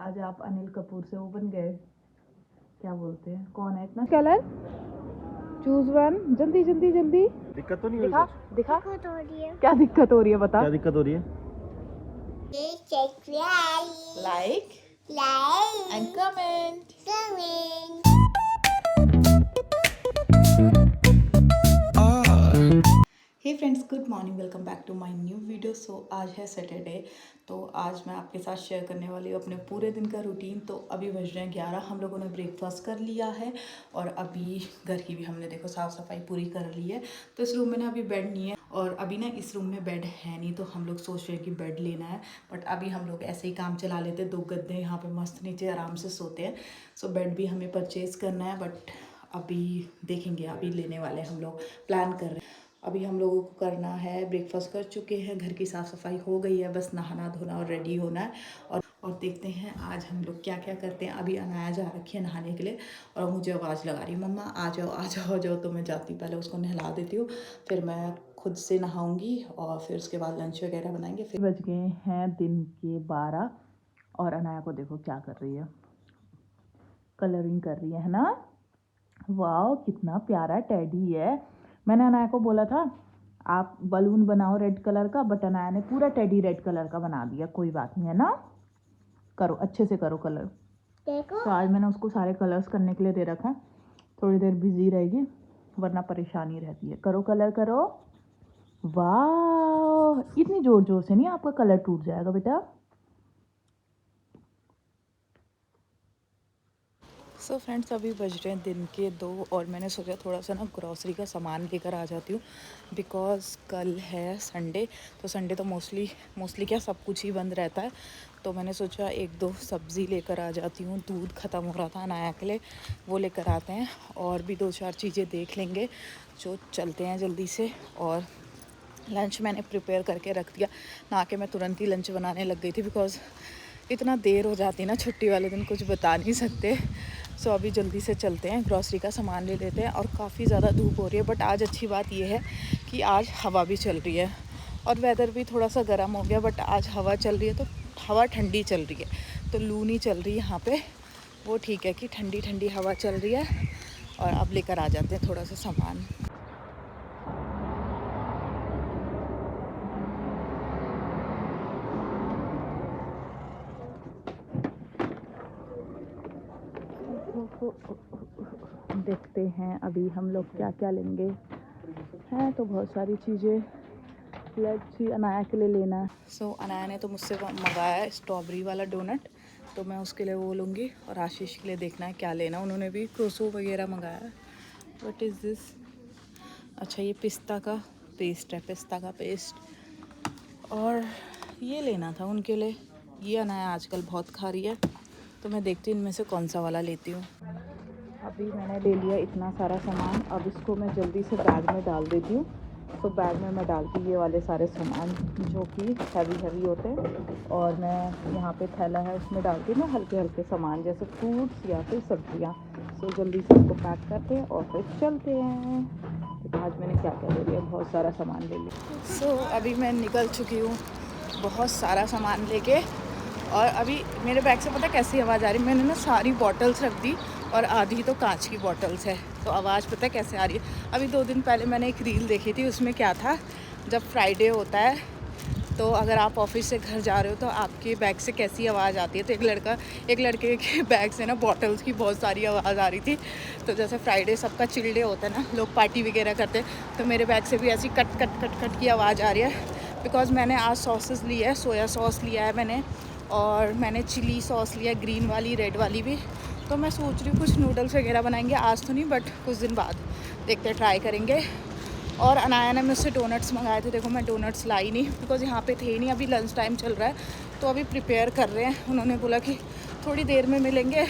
आज आप अनिल कपूर से वो बन गए, क्या बोलते हैं, कौन है इतना कलर, चूज वन, जल्दी जल्दी जल्दी। दिक्कत तो नहीं दिखा हुई? दिखा दिक्कत हो रही है। क्या दिक्कत हो रही है, बता। क्या दिक्कत हो रही है? Like and comment. Hey friends, good morning, welcome back to my new video. So आज है सैटरडे, तो आज मैं आपके साथ शेयर करने वाली हूँ अपने पूरे दिन का रूटीन। तो अभी बज रहे हैं 11, हम लोगों ने ब्रेकफास्ट कर लिया है और अभी घर की भी हमने देखो साफ़ सफाई पूरी कर ली है। तो इस रूम में ना अभी बेड नहीं है और अभी ना इस रूम में बेड है नहीं, तो हम लोग सोच रहे हैं कि बेड लेना है। बट अभी हम लोग ऐसे ही काम चला लेते, 2 गद्दे यहाँ पर मस्त नीचे आराम से सोते हैं। सो बेड भी हमें परचेज़ करना है, बट अभी देखेंगे, अभी लेने वाले हम लोग, प्लान कर रहे हैं। अभी हम लोगों को करना है, ब्रेकफास्ट कर चुके हैं, घर की साफ़ सफाई हो गई है, बस नहाना धोना और रेडी होना है। और देखते हैं आज हम लोग क्या क्या करते हैं। अभी अनाया जा रखी है नहाने के लिए और मुझे आवाज़ लगा रही है, मम्मा आ जाओ आ जाओ आ जाओ। तो मैं जाती पहले उसको नहला देती हूँ, फिर मैं खुद से नहाऊंगी और फिर उसके बाद लंच वगैरह बनाएंगे। फिर बज गए हैं दिन के 12 और अनाया को देखो क्या कर रही है, कलरिंग कर रही है ना। वाह कितना प्यारा टेडी है। मैंने अनाया को बोला था आप बलून बनाओ रेड कलर का, बट अनाया ने पूरा टेडी रेड कलर का बना दिया। कोई बात नहीं है ना, करो अच्छे से करो कलर। देखो तो आज मैंने उसको सारे कलर्स करने के लिए दे रखा है, थोड़ी देर बिजी रहेगी वरना परेशानी रहती है। करो कलर करो। वाह इतनी जोर जोर से नहीं, आपका कलर टूट जाएगा बेटा। सो फ्रेंड्स, अभी बज रहे हैं दिन के 2 और मैंने सोचा थोड़ा सा ना ग्रॉसरी का सामान लेकर आ जाती हूँ, बिकॉज़ कल है संडे। तो संडे तो मोस्टली क्या सब कुछ ही बंद रहता है। तो मैंने सोचा 1-2 सब्ज़ी लेकर आ जाती हूँ। दूध ख़त्म हो रहा था अनाया के लिए, वो लेकर आते हैं और भी 2-4 चीज़ें देख लेंगे। जो चलते हैं जल्दी से। और लंच मैंने प्रिपेयर करके रख दिया, ना कि मैं तुरंत ही लंच बनाने लग गई थी, बिकॉज़ इतना देर हो जाती ना छुट्टी वाले दिन, कुछ बता नहीं सकते। सो अभी जल्दी से चलते हैं, ग्रॉसरी का सामान ले लेते हैं। और काफ़ी ज़्यादा धूप हो रही है, बट आज अच्छी बात यह है कि आज हवा भी चल रही है और वेदर भी थोड़ा सा गर्म हो गया। बट आज हवा चल रही है, तो हवा ठंडी चल रही है, तो लू नहीं चल रही यहाँ पे। वो ठीक है कि ठंडी ठंडी हवा चल रही है। और अब लेकर आ जाते हैं थोड़ा सा सामान। देखते हैं अभी हम लोग क्या क्या लेंगे। हैं तो बहुत सारी चीज़ें, लेट्स सी अनाया के लिए लेना है। सो अनाया ने तो मुझसे मंगाया है स्ट्रॉबेरी वाला डोनट, तो मैं उसके लिए वो लूँगी। और आशीष के लिए देखना है क्या लेना, उन्होंने भी क्रोसो वगैरह मंगाया है। What is this? अच्छा ये पिस्ता का पेस्ट है, पिस्ता का पेस्ट। और ये लेना था उनके लिए, ये अनाया आजकल बहुत खा रही है, तो मैं देखती हूँ इनमें से कौन सा वाला लेती हूँ। अभी मैंने ले लिया इतना सारा सामान, अब इसको मैं जल्दी से बैग में डाल देती हूँ। तो बैग में मैं डालती ये वाले सारे सामान जो कि हैवी होते हैं, और मैं यहाँ पे थैला है उसमें डालती हूँ हल्के हल्के सामान जैसे फ्रूट्स या फिर सब्जियाँ। तो जल्दी से इसको पैक करते हैं और फिर चलते हैं। तो आज मैंने क्या क्या ले लिया, बहुत सारा सामान ले लिया। सो अभी मैं निकल चुकी हूँ बहुत सारा सामान लेके। और अभी मेरे बैग से पता कैसी आवाज़ आ रही है, मैंने ना सारी बॉटल्स रख दी और आधी तो कांच की बॉटल्स है, तो आवाज़ पता है कैसे आ रही है। अभी 2 दिन पहले मैंने एक रील देखी थी, उसमें क्या था, जब फ्राइडे होता है तो अगर आप ऑफिस से घर जा रहे हो तो आपके बैग से कैसी आवाज़ आती है। तो एक लड़के के बैग से ना बॉटल्स की बहुत सारी आवाज़ आ रही थी। तो जैसे फ्राइडे सबका चिल डे होता है ना, लोग पार्टी वगैरह करते हैं, तो मेरे बैग से भी ऐसी कट कट कट कट की आवाज़ आ रही है। बिकॉज़ मैंने आज सॉसेस ली है, सोया सॉस लिया है मैंने, और मैंने चिली सॉस लिया, ग्रीन वाली रेड वाली भी। तो मैं सोच रही हूँ कुछ नूडल्स वगैरह बनाएंगे, आज तो नहीं बट कुछ दिन बाद देखते हैं, ट्राई करेंगे। और अनाया ने मुझसे डोनट्स मंगाए थे, देखो मैं डोनट्स लाई नहीं बिकॉज़ यहाँ पे थे नहीं, अभी लंच टाइम चल रहा है तो अभी प्रिपेयर कर रहे हैं। उन्होंने बोला कि थोड़ी देर में मिलेंगे,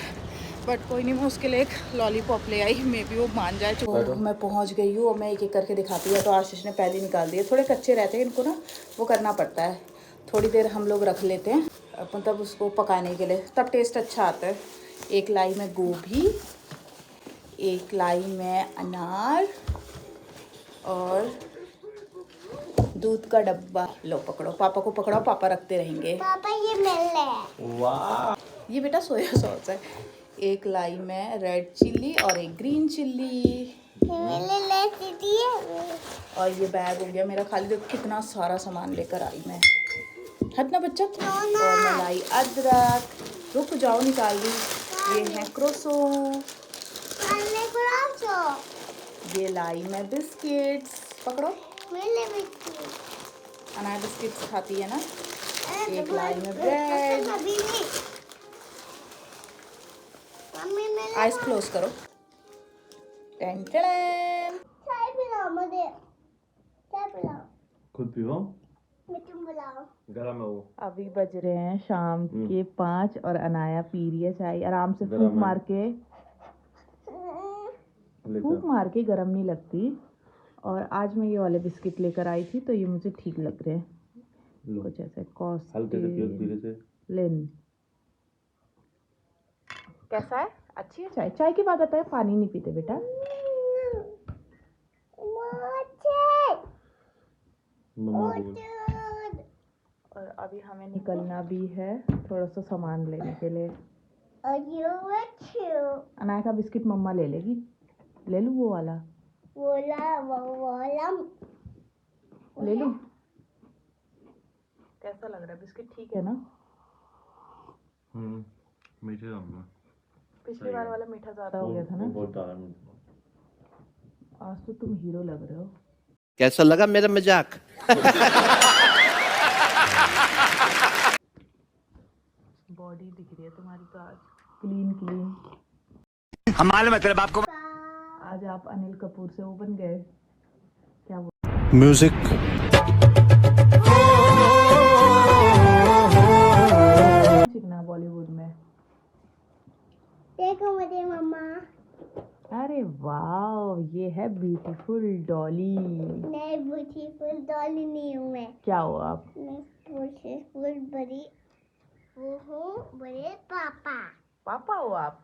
बट कोई नहीं, मैं उसके लिए एक लॉलीपॉप ले आई, मे बी वो मान जाए। तो मैं पहुँच गई हूँ और मैं एक एक करके दिखाती हूँ। तो आशीष ने पहले निकाल दिए, थोड़े कच्चे रहते हैं इनको ना, वो करना पड़ता है, थोड़ी देर हम लोग रख लेते हैं मतलब उसको पकाने के लिए, तब टेस्ट अच्छा आता है। एक लाई में गोभी, एक लाई में अनार और दूध का डब्बा। लो पकड़ो, पापा को पकड़ाओ, पापा रखते रहेंगे। पापा ये मिल है। वाह ये बेटा सोया सॉस है। एक लाई मैं रेड चिल्ली और एक ग्रीन चिल्ली। और ये बैग हो गया मेरा खाली। देखो कितना सारा सामान लेकर आई मैं। हट ना बच्चा। और मैं लाई अदरक। रुक जाओ निकाल दी। ये है क्रोसो। ये लाई मैं बिस्किट्स। पकड़ो। अनाया बिस्किट्स खाती है ना। एक लाई में ब्रेड। आइस क्लोज करो। Ten ten. चाय पिलाओ मुझे। चाय पिलाओ। खुद पियो। तुम पिलाओ। गरम है वो। अभी बज रहे हैं शाम के 5 और अनाया पी रही है चाय आराम से। फूंक मार के गरम नहीं लगती। और आज मैं ये वाले बिस्किट लेकर आई थी तो ये मुझे ठीक लग रहे हैं। कुछ ऐसे कॉस्टिन। कैसा है? अच्छी है चाय। चाय के बाद आता है पानी नहीं पीते बेटा। और अभी हमें निकलना भी है थोड़ा सा सामान लेने के लिए। अनाया का बिस्किट मम्मा ले लेगी। ले लूं वो वाला? ले लूं? कैसा लग रहा है बिस्किट? ठीक है ना? मीठे होंगे। पिछली बार वाला मीठा ज्यादा हो गया था ना। आज तो तुम हीरो लग रहे हो। कैसा लगा मेरा मजाक? बॉडी दिख रही है तुम्हारी तो आज क्लीन क्लीन। हमारे मतलब आपको आज आप अनिल कपूर से वो बन गए क्या? वो म्यूजिक सीखना बॉलीवुड में। देखो मुझे मम्मा। अरे वाह ये है ब्यूटीफुल डॉली। नहीं ब्यूटीफुल डॉली नहीं हूँ मैं। क्या हो आप? मैं ब्यूटीफुल बड़ी वो हूँ बड़े पापा। पापा हो आप?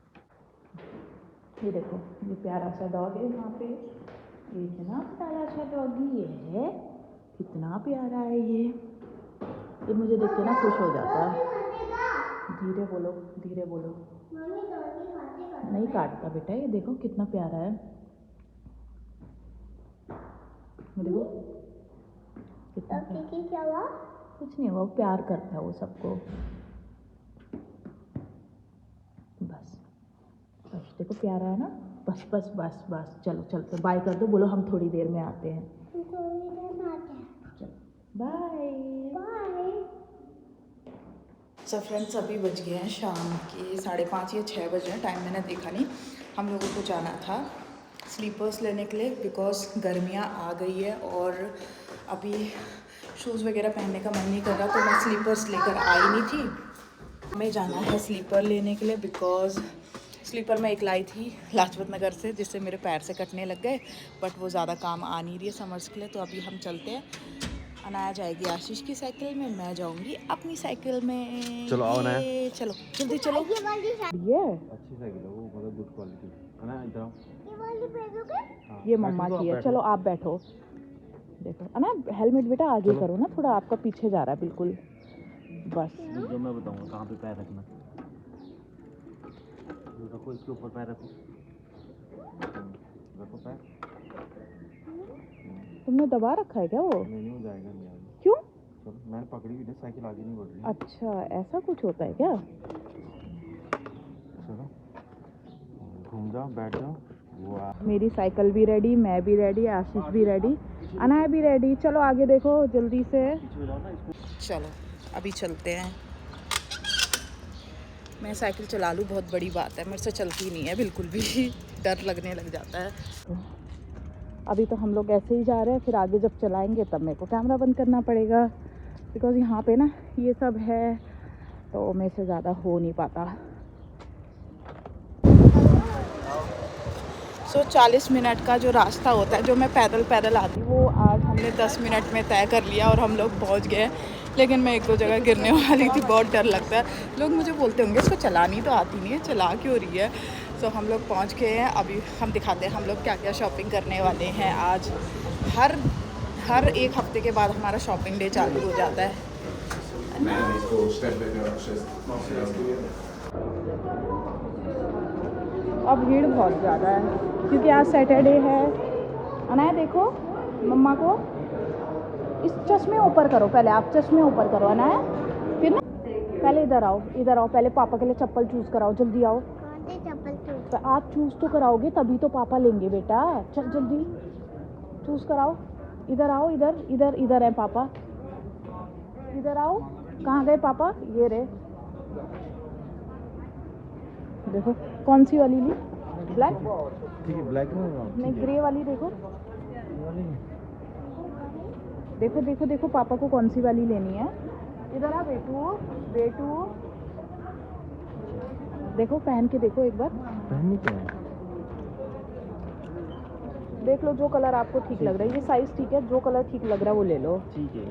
ये देखो ये प्यारा सा डॉग है यहाँ पे। ये इतना प्यारा सा डॉगी ये है। कितना प्यारा है ये मुझे देख के ना खुश हो जाता है। धीरे बोलो धीरे बोलो। नहीं काटता बेटा। ये देखो कितना प्यारा है। देखो कितना क्या हुआ? कुछ नहीं हुआ। वो प्यार करता है वो सबको। बस बस देखो प्यारा है ना। बस बस बस बस चलो चलते बाय कर दो। बोलो हम थोड़ी देर में आते हैं। चलो बाय बाय। सब फ्रेंड्स अभी बज गए हैं शाम के 5:30 या 6 बज रहे हैं। टाइम मैंने देखा नहीं। हम लोगों को जाना था स्लीपर्स लेने के लिए बिकॉज़ गर्मियाँ आ गई है और अभी शूज़ वगैरह पहनने का मन नहीं कर रहा तो मैं स्लीपर्स लेकर आई नहीं थी। हमें जाना है स्लीपर लेने के लिए बिकॉज़ स्लीपर मैं एक लाई थी लाजपत नगर से जिससे मेरे पैर से कटने लग गए बट वो ज़्यादा काम आ नहीं रही है समर्स के लिए। तो अभी हम चलते हैं। अनाया जाएगी आशीष की साइकिल में। मैं जाऊंगी अपनी साइकिल में। चलो आओ अनाया। चलो जल्दी चलो। ये अच्छी साइकिल है वो मतलब गुड क्वालिटी। अनाया इधर आओ। ये मम्मा की है। चलो आप बैठो। देखो अनाया हेलमेट बेटा आगे करो ना थोड़ा। आपका पीछे जा रहा है बिल्कुल। बस जो मैं बताऊंगा कहाँ पे पैर रखना। रखो इसके ऊपर पैर रखो। रखो पैर। तुमने दबा रखा है क्या वो? नहीं हो जाएगा नहीं आगे। क्यों? चलो मैंने पकड़ी हुई है साइकिल आगे नहीं बढ़ रही। अच्छा ऐसा कुछ होता है क्या? चलो घूम जाओ बैठ जाओ। वो मेरी साइकिल भी रेडी। मैं भी रेडी। आशीष भी रेडी। अनाया भी रेडी। चलो आगे देखो जल्दी से। चलो अभी चलते हैं। मैं साइकिल चला लूँ बहुत बड़ी बात है। मेरे से चलती नहीं है बिल्कुल भी। डर लगने लग जाता है। अभी तो हम लोग ऐसे ही जा रहे हैं। फिर आगे जब चलाएंगे तब मेरे को कैमरा बंद करना पड़ेगा बिकॉज़ यहाँ पे ना ये सब है तो मेरे से ज़्यादा हो नहीं पाता। 40 मिनट का जो रास्ता होता है जो मैं पैदल आती हूँ वो आज हमने 10 मिनट में तय कर लिया और हम लोग पहुँच गए। लेकिन मैं 1-2 जगह गिरने वाली थी। बहुत डर लगता है। लोग मुझे बोलते होंगे इसको चलानी तो आती नहीं है चला क्यों रही है। तो हम लोग पहुँच गए हैं। अभी हम दिखाते हैं हम लोग क्या क्या शॉपिंग करने वाले हैं आज। हर एक हफ्ते के बाद हमारा शॉपिंग डे चालू हो जाता है। अब भीड़ बहुत ज़्यादा है क्योंकि आज सैटरडे है। अनाया देखो मम्मा को, इस चश्मे ऊपर करो पहले, आप चश्मे ऊपर करो अनाया, फिर ना पहले इधर आओ, इधर आओ, पहले पापा के लिए चप्पल चूज़ कराओ, जल्दी आओ। तो आप चूज़ तो कराओगे तभी तो पापा लेंगे बेटा, चल जल्दी चूज़ कराओ। इधर आओ, इधर इधर इधर है पापा, इधर आओ। कहाँ गए पापा? ये रे, देखो कौन सी वाली ली? ब्लैक? ठीक है, ब्लैक में नहीं, ग्रे वाली देखो, देखो देखो देखो पापा को कौन सी वाली लेनी है। इधर आ बेटू, बेटू देखो पहन के देखो एक बार, पहननी क्या है? देख लो जो कलर आपको ठीक लग रहा है। ये साइज ठीक है, जो कलर ठीक लग रहा है वो ले लो। ठीक है।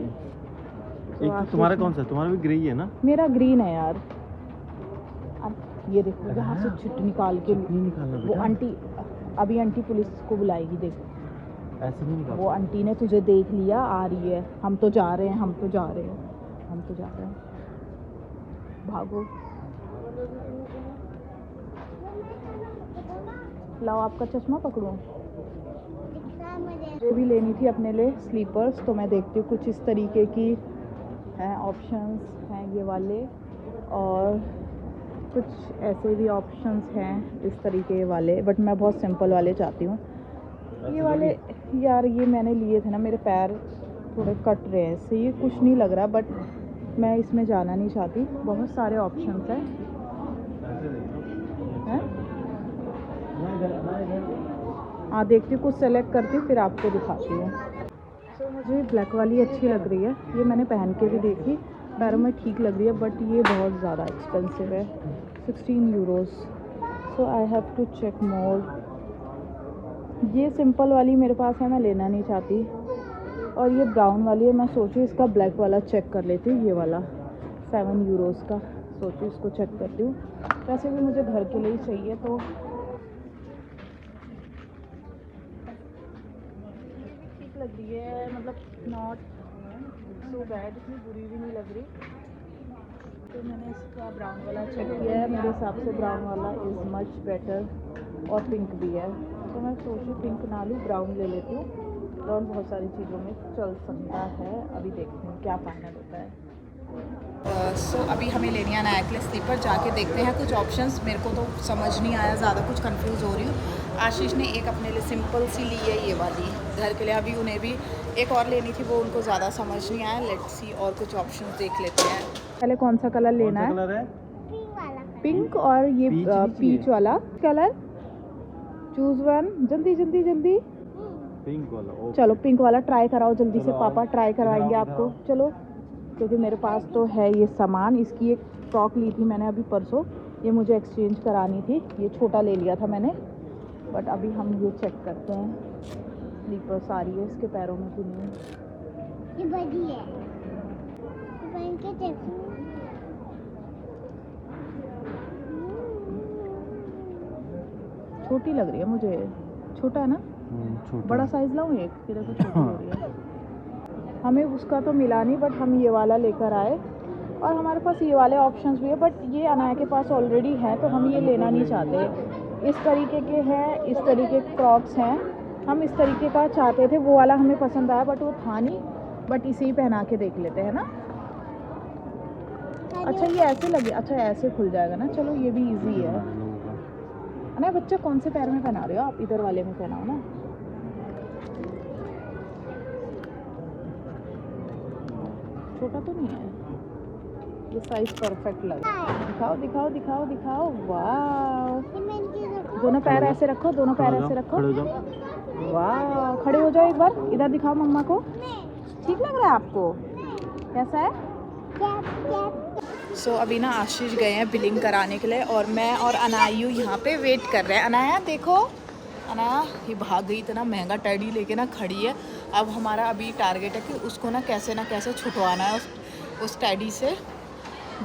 तो एक तो तुम्हारा कौन सा है? तुम्हारा भी ग्रे ही है ना? मेरा ग्रीन है यार। अब ये देखो यहाँ से चिट निकाल के, नहीं निकालना वो बेटा। आंटी अभी आंटी पुलिस को बुलाएगी, देख ऐसे नहीं निकाल। वो आंटी ने तुझे देख लिया, आ रही है। हम तो जा रहे हैं, हम तो जा रहे हैं, हम तो जा रहे हैं, भागो। लाओ आपका चश्मा पकड़ो। मुझे भी लेनी थी अपने लिए स्लीपर्स, तो मैं देखती हूँ कुछ इस तरीके की हैं, ऑप्शंस हैं ये वाले, और कुछ ऐसे भी ऑप्शंस हैं इस तरीके वाले, बट मैं बहुत सिंपल वाले चाहती हूँ। ये वाले यार ये मैंने लिए थे ना, मेरे पैर थोड़े कट रहे हैं इससे, ये कुछ नहीं लग रहा, बट मैं इसमें जाना नहीं चाहती। बहुत सारे ऑप्शंस हैं, हैं? हाँ देखती हूँ, कुछ सेलेक्ट करती हूँ फिर आपको दिखाती हूँ। तो मुझे ब्लैक वाली अच्छी लग रही है, ये मैंने पहन के भी देखी, पैरों में ठीक लग रही है, बट ये बहुत ज़्यादा एक्सपेंसिव है, 16 euros. So I have to check more. ये सिंपल वाली मेरे पास है, मैं लेना नहीं चाहती, और ये ब्राउन वाली है, मैं सोचूँ इसका ब्लैक वाला चेक कर लेती हूँ, ये वाला 7 यूरोज़ का, सोचूँ इसको चेक करती हूँ। वैसे भी मुझे घर के लिए ही चाहिए, तो ठीक लग रही है, मतलब नॉट सो बैड, इतनी बुरी भी नहीं लग रही। तो मैंने इसका ब्राउन वाला चेक किया है, मेरे हिसाब से ब्राउन वाला इज़ मच बेटर, और पिंक भी है, तो मैं सोचूँ पिंक ना लूँ, ब्राउन ले लेती हूँ। ब्राउन बहुत सारी चीज़ों में चल सकता है, अभी देखते हैं क्या फाइनल होता है। सो अभी हमें लेनी है अनाया के लिए स्लीपर, जाके देखते हैं कुछ ऑप्शंस। मेरे को तो समझ नहीं आया, ज़्यादा कुछ कंफ्यूज हो रही हूँ। आशीष ने एक अपने लिए सिंपल सी ली है ये वाली घर के लिए, अभी उन्हें भी एक और लेनी थी, वो उनको ज़्यादा समझ नहीं आया। लेट्स सी और कुछ ऑप्शंस देख लेते हैं। पहले कौन सा कलर लेना है? कलर है? पिंक और ये पीच वाला कलर, चूज वन, जल्दी जल्दी जल्दी। पिंक वाला। ओके। चलो पिंक वाला ट्राई कराओ जल्दी से, चलो, पापा ट्राई करवाएंगे इधर आओ, आपको। चलो, क्योंकि मेरे पास तो है ये सामान। इसकी एक फ्रॉक ली थी मैंने अभी परसों, ये मुझे एक्सचेंज करानी थी, ये छोटा ले लिया था मैंने, बट अभी हम ये चेक करते हैं। स्लीपर्स आ रही है इसके पैरों में कि नहीं। ये बड़ी है, ये पहन के देखो। छोटी लग रही है मुझे, छोटा है ना? छोटा। बड़ा साइज लाऊं एक, तेरे को छोटी हो रही है। हमें उसका तो मिला नहीं, बट हम ये वाला लेकर आए, और हमारे पास ये वाले ऑप्शंस भी है, बट ये अनाया के पास ऑलरेडी है, तो हम ये लेना नहीं चाहते। इस तरीके के हैं, इस तरीके के क्रॉक्स हैं, हम इस तरीके का चाहते थे। वो वाला हमें पसंद आया, बट वो था नहीं, बट इसे ही पहना के देख लेते हैं ना। अच्छा ये ऐसे लगे, अच्छा ऐसे खुल जाएगा ना, चलो ये भी इजी है। अनाया बच्चा कौन से पैर में पहना रहे हो आप? इधर वाले में पहनाओ ना। छोटा तो नहीं है, ये साइज परफेक्ट लग रहा है। दिखाओ दिखाओ दिखाओ दिखाओ, वाह। दोनों पैर ऐसे रखो, दोनों पैर ऐसे रखो, खड़े हो जाओ। वाह। खड़े हो जाओ एक बार, इधर दिखाओ मम्मा को। ठीक लग रहा है आपको? कैसा है? सो अभी ना आशीष गए हैं बिलिंग कराने के लिए, और मैं और अनायु यहाँ पे वेट कर रहे हैं। अनाया देखो, अनाया ये भाग गई, इतना महंगा टेडी लेके ना खड़ी है। अब हमारा अभी टारगेट है कि उसको ना कैसे छुटवाना है उस टेडी से।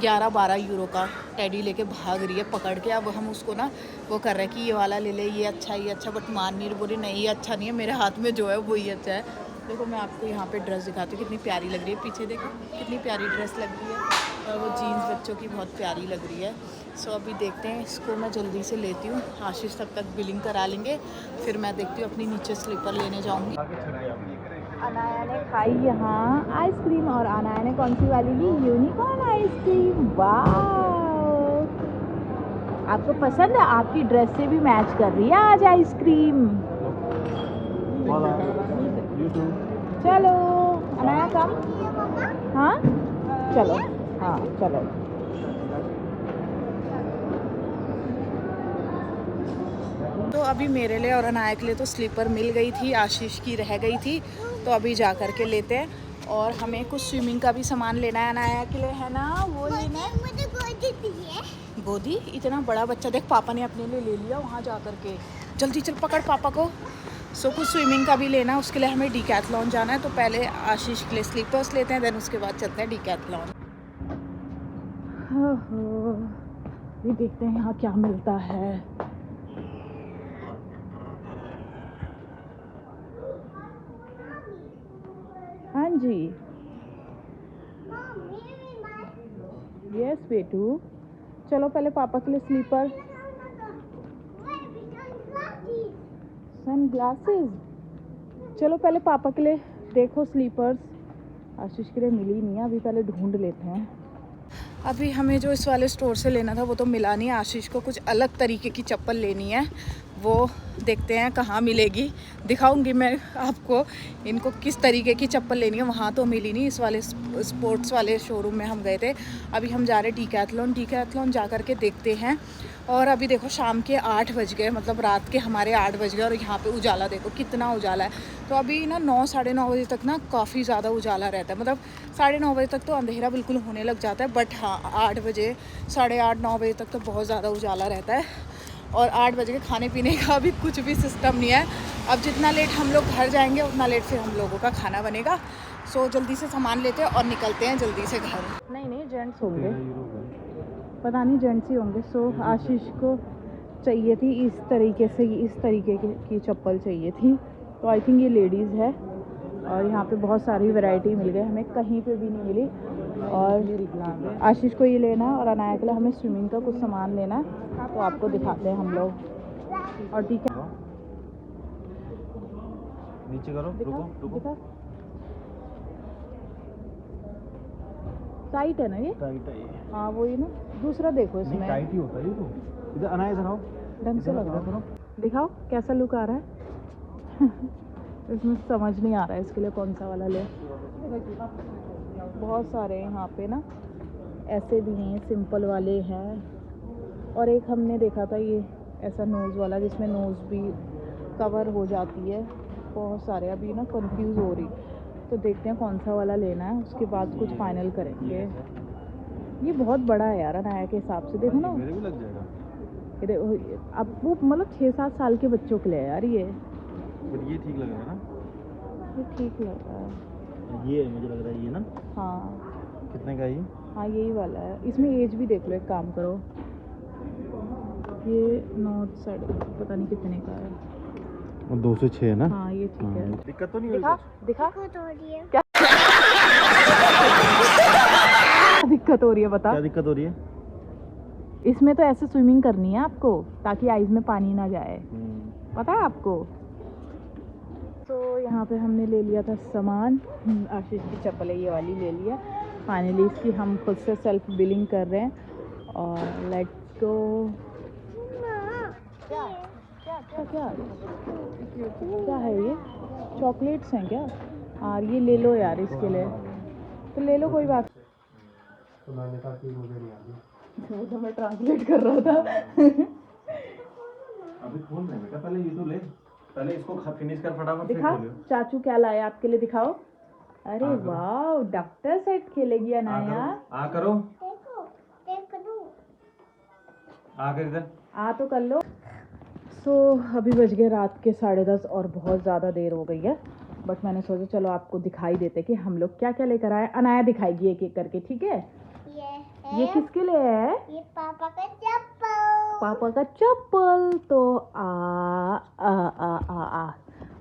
11-12 यूरो का टेडी लेके भाग रही है पकड़ के। अब हम उसको ना वो कर रहे हैं कि ये वाला ले ले, ये अच्छा, बट मान नहीं बोली नहीं ये अच्छा नहीं है, मेरे हाथ में जो है वही अच्छा है। देखो मैं आपको यहाँ पे ड्रेस दिखाती हूँ, कितनी प्यारी लग रही है। पीछे देखो कितनी प्यारी ड्रेस लग रही है, और वो जीन्स बच्चों की बहुत प्यारी लग रही है। सो अभी देखते हैं, इसको मैं जल्दी से लेती हूँ। आशीष तब तक बिलिंग करा लेंगे, फिर मैं देखती हूँ अपनी नीचे स्लीपर लेने जाऊँगी। अनाया ने खाई यहाँ आइसक्रीम, और अनाया ने कौन सी वाली ली? Unicorn ice cream. वाह, आपको पसंद है? आपकी ड्रेस से भी मैच कर रही है आज आइसक्रीम। चलो अनाया कम। हाँ चलो, हाँ चलो। तो अभी मेरे लिए और अनाया के लिए तो स्लीपर मिल गई थी, आशीष की रह गई थी, तो अभी जा कर के लेते हैं। और हमें कुछ स्विमिंग का भी सामान लेना है अनाया के लिए, है ना? वो लेना है। मुझे गोदी चाहिए। गोदी? इतना बड़ा बच्चा, देख पापा ने अपने लिए ले लिया वहाँ जा कर के। जल्दी चल, पकड़ पापा को। सो कुछ स्विमिंग का भी लेना है, उसके लिए हमें डीकैथलॉन जाना है। तो पहले आशीष के लिए स्लीपर्स लेते हैं, देन उसके बाद चलते हैं डीकैथलॉन। ये देखते हैं यहाँ क्या मिलता है। हाँ जी, यस बेटू। चलो पहले पापा के लिए स्लीपर, सन ग्लासेस। चलो पहले पापा के लिए देखो स्लीपर्स। आशीष के लिए मिली नहीं है, अभी पहले ढूंढ लेते हैं। अभी हमें जो इस वाले स्टोर से लेना था वो तो मिला नहीं। आशीष को कुछ अलग तरीके की चप्पल लेनी है, वो देखते हैं कहाँ मिलेगी। दिखाऊंगी मैं आपको इनको किस तरीके की चप्पल लेनी है। वहाँ तो मिली नहीं, इस वाले स्पोर्ट्स वाले शोरूम में हम गए थे। अभी हम जा रहे हैं डीकैथलॉन जा कर के देखते हैं। और अभी देखो शाम के 8 बज गए, मतलब रात के हमारे 8 बज गए, और यहाँ पे उजाला देखो कितना उजाला है। तो अभी ना 9 साढ़े 9 बजे तक ना काफ़ी ज़्यादा उजाला रहता है, मतलब 9:30 बजे तक तो अंधेरा बिल्कुल होने लग जाता है, बट हाँ 8 बजे 8:30 9 बजे तक तो बहुत ज़्यादा उजाला रहता है। और 8 बजे के खाने पीने का भी कुछ भी सिस्टम नहीं है। अब जितना लेट हम लोग घर जाएंगे उतना लेट फिर हम लोगों का खाना बनेगा। सो जल्दी से सामान लेते हैं और निकलते हैं जल्दी से घर। नहीं जेंट्स होंगे, पता नहीं जेंट्स ही होंगे। सो आशीष को चाहिए थी इस तरीके की चप्पल चाहिए थी, तो आई थिंक ये लेडीज़ है। और यहाँ पे बहुत सारी वैरायटी मिल गई, हमें कहीं पे भी नहीं मिली। और आशीष को ये लेना है, और अनाया के लिए हमें स्विमिंग का कुछ सामान लेना है, तो आपको दिखाते हैं हम लोग। और ठीक है, नीचे करो, दिखा। टाइट है ना ये? टाइट है ये। हाँ वही ना, दूसरा देखो इसमें। टाइट ही होता है ये तो। इधर अनाया दिखाओ, ढंग से लगाओ, दिखाओ कैसा लुक आ रहा है। इसमें समझ नहीं आ रहा है इसके लिए कौन सा वाला ले। बहुत सारे यहाँ पे ना ऐसे भी हैं, सिंपल वाले हैं। और एक हमने देखा था ये ऐसा नोज़ वाला, जिसमें नोज़ भी कवर हो जाती है। बहुत सारे, अभी ना कंफ्यूज हो रही, तो देखते हैं कौन सा वाला लेना है, उसके बाद कुछ फाइनल करेंगे। ये बहुत बड़ा है यार अनाया के हिसाब से, देखो ना। मेरे भी लग जाएगा ये देखो, अब वो मतलब 6-7 साल के बच्चों के लिए यार ये। बट ये ठीक लग रहा है ना? ये ठीक लग रहा है। ये मुझे लग रहा है ये ना। हाँ कितने का है ये? हाँ यही वाला है। इसमें एज भी देख लो, एक काम करो, ये नॉर्थ साइड पता नहीं कितने का है। और 2 से 6 है ना? हाँ ये ठीक है। दिक्कत तो नहीं दिखा दिखा क्या दिक्कत हो रही है बता। क्या दिक्कत हो रही है? इसमें तो ऐसे स्विमिंग करनी है आपको ताकि आइज में पानी ना जाए, पता है आपको। तो यहाँ पे हमने ले लिया था सामान। आशीष की चप्पल ये वाली ले लिया। फाइनली इसकी हम खुद से सेल्फ बिलिंग कर रहे हैं, और लेट्स गो। क्या क्या क्या क्या है ये? चॉकलेट्स हैं क्या? हाँ ये ले लो यार, इसके लिए तो ले लो, कोई बात। तो मैंने कहा कि मुझे नहीं आती, वो तो मैं ट्रांसलेट कर रहा था। अभी खोल रहे बेटा, पहले ये तो ले, पहले इसको फिनिश कर फटाफट। दिखा चाचू क्या लाया आपके लिए, दिखाओ। अरे वाह, डॉक्टर सेट खेलेगी अनाया। आ करो, देखो आ कर इधर आ तो कर लो। सो अभी बज गए रात के 10:30 और बहुत ज़्यादा देर हो गई है, बट मैंने सोचा चलो आपको दिखाई देते कि हम लोग क्या क्या लेकर आए। अनाया दिखाएगी एक एक करके, ठीक है? ये किसके लिए है? ये पापा का चप्पल। पापा का चप्पल। तो आ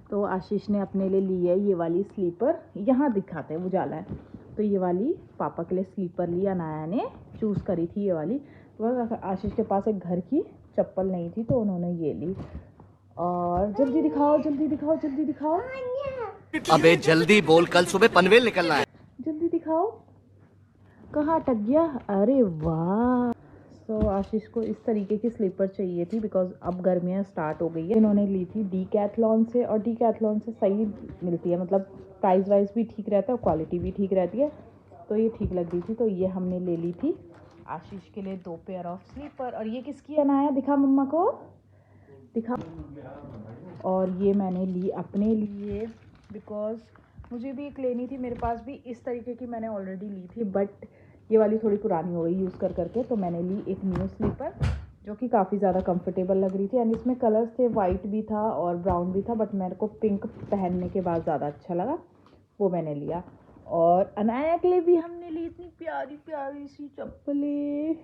तो आशीष ने अपने लिए ली है ये वाली स्लीपर। यहाँ दिखाते हैं, उजाला है तो ये वाली पापा के लिए स्लीपर ली, अनाया ने चूज़ करी थी ये वाली। तो आशीष के पास एक घर की चप्पल नहीं थी तो उन्होंने ये ली। और जल्दी दिखाओ जल्दी दिखाओ जल्दी दिखाओ, अबे जल्दी बोल, कल सुबह पनवेल निकलना है। जल्दी दिखाओ, कहाँ अटक गया? अरे वाह। तो आशीष को इस तरीके की स्लीपर चाहिए थी बिकॉज अब गर्मियाँ स्टार्ट हो गई है। इन्होंने ली थी डीकैथलॉन से, और डीकैथलॉन से सही मिलती है, मतलब प्राइस वाइज भी ठीक रहता है और क्वालिटी भी ठीक रहती है, तो ये ठीक लग रही थी। तो ये हमने ले ली थी आशीष के लिए 2 पेयर ऑफ स्लीपर। और ये किसकी अनाया? दिखा मम्मा को, दिखा। और ये मैंने ली अपने लिए बिकॉज मुझे भी एक लेनी थी, मेरे पास भी इस तरीके की मैंने ऑलरेडी ली थी, बट ये वाली थोड़ी पुरानी हो गई यूज़ कर करके। तो मैंने ली एक न्यू स्लीपर जो कि काफ़ी ज़्यादा कंफर्टेबल लग रही थी। एंड इसमें कलर्स थे, वाइट भी था और ब्राउन भी था, बट मेरे को पिंक पहनने के बाद ज़्यादा अच्छा लगा, वो मैंने लिया। और अनाया के लिए भी हमने ली इतनी प्यारी प्यारी सी चप्पलें।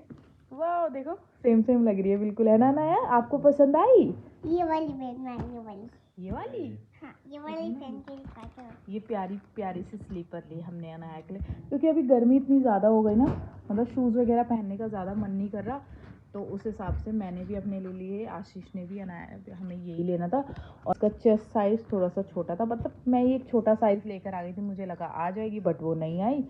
वाह देखो, सेम सेम लग रही है बिल्कुल, है ना अनाया? आपको पसंद आई ये वाली पहनना, ये वाली। ये वाली? हाँ, ये वाली पहन के दिखाता हूँ। ये प्यारी प्यारी सी स्लीपर ली हमने अनाया के लिए, क्योंकि अभी गर्मी इतनी ज़्यादा हो गई ना, मतलब शूज़ वगैरह पहनने का ज़्यादा मन नहीं कर रहा, तो उस हिसाब से मैंने भी अपने ले लिए, आशीष ने भी, अनाया हमें यही लेना था। और उसका चेस्ट साइज़ थोड़ा सा छोटा था, मतलब मैं ये एक छोटा साइज़ लेकर आ गई थी, मुझे लगा आ जाएगी बट वो नहीं आई।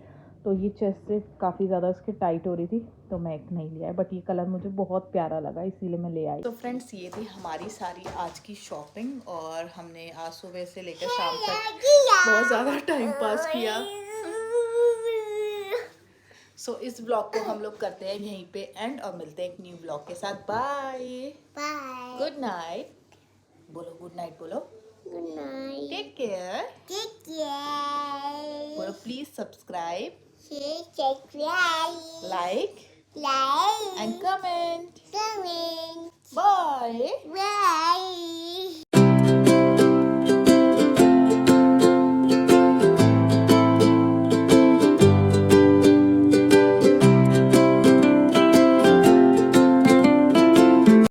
तो ये चेस्ट से काफ़ी ज़्यादा इसके टाइट हो रही थी तो मैं एक नहीं लिया है, बट ये कलर मुझे बहुत प्यारा लगा इसीलिए मैं ले आई। तो फ्रेंड्स ये थी हमारी सारी आज की शॉपिंग, और हमने आज सुबह से लेकर शाम तक बहुत ज़्यादा टाइम पास किया। सो इस ब्लॉग को हम लोग करते हैं यहीं पे एंड, और मिलते हैं एक न्यू ब्लॉग के साथ। Bye bye. गुड नाइट बोलो, गुड नाइट बोलो, good night. Take care take care. बोलो, please subscribe, subscribe, like like and comment. Comment. Bye. Bye.